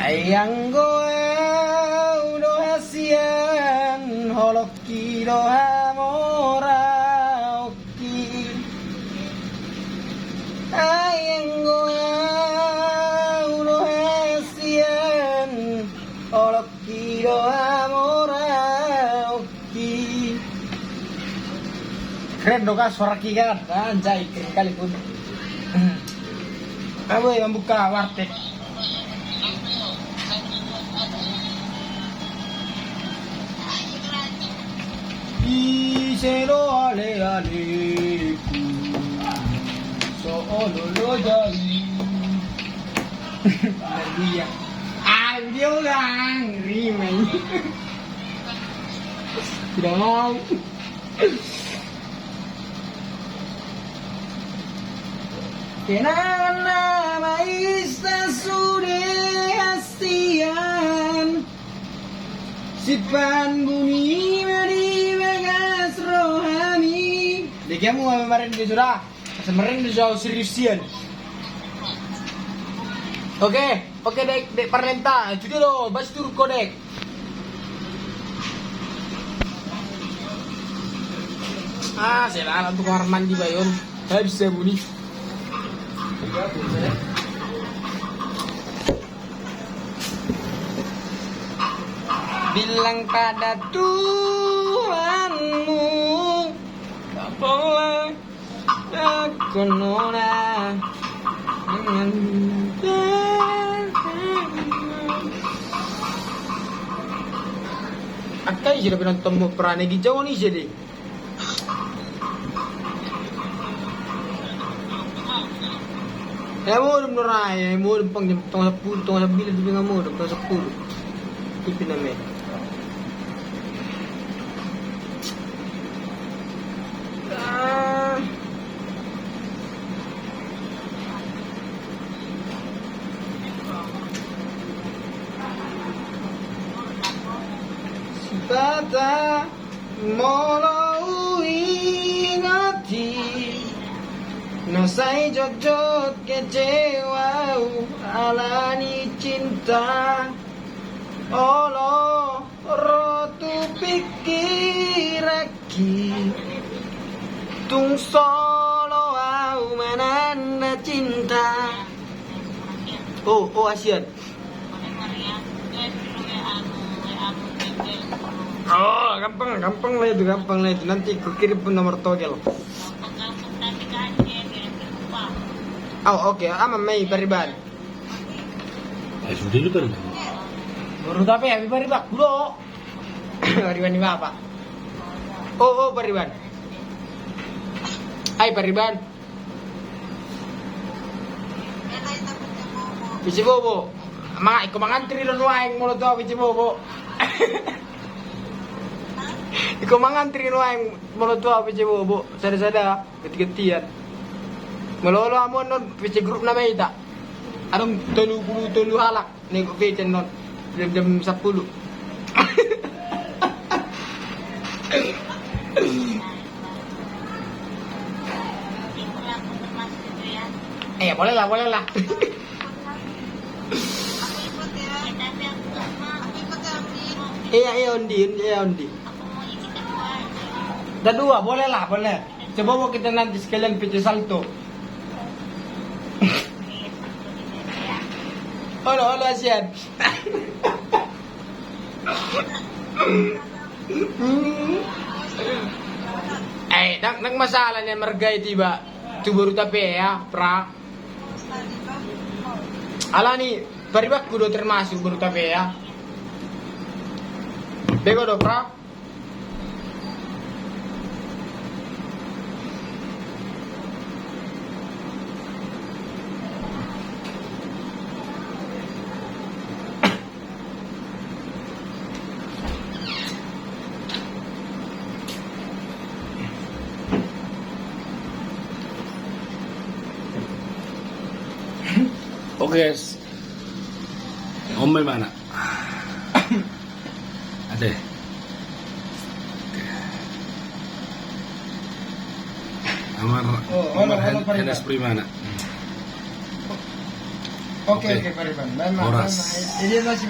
Ayang goe do hasian holoki do hamora oki. Ayang goe do hasian holoki do hamora oki. Keren dong kan suara Ki kan? Anjay, keren kali pun. Kamu yang buka warteg. Isero ale aleku solo lo jali. Dia dia orang rimeng. Tidak mau. Kenangan nama Ista Sudestian Sipan bumi meri bagas rohani. Dek kamu kemarin di surah semarin di jauh seriusian. Oke dek parlenta itu dulu bas turko dek. Saya lah untuk kamar mandi bayon. Saya bisa bunyi. Bilang pada Tuhanmu, tak boleh aku nona dengan Akai sudah penonton mau perane di jauh nih jadi. Ya mau dong ya mau dong pang jam tengah 10 juga mau dong tengah 10. Ipin namin. Tata molo ingati nasai jojot kecewa alani cinta olo rotu pikiraki tung solo au mananda cinta. Oh ASEAN. Oh, gampang lah itu. Nanti ku kirim pun nomor togel. Oh, oke. Ama Mei Pariban. Sudah lu Pariban. Baru tapi ya Pariban dulu. Pariban ini apa? Oh, Pariban. Hai Pariban. Bisi bobo. Mga ikaw mangantri ron waing mo to bisi bobo. Ikaw mangantri ron waing mo to bisi bobo. Sada-sada geti-getian. Melolo amon non bisi grup na may ita. Anong tulu halak ning official non jam 10. Boleh lah. Iya undi. Dua boleh. Coba mau kita nanti sekalian pijat salto. Halo ASEAN. Nang masalah niya margay tiba. Tuburo tapi ya, pra. Ala ni, paribak kudo termasuk baru tapi ya. Bego do pra. Oke guys, Om Mai mana? Ada. Amar Enes Primana. Oke. Oke, pare pan. Oras. Ini masih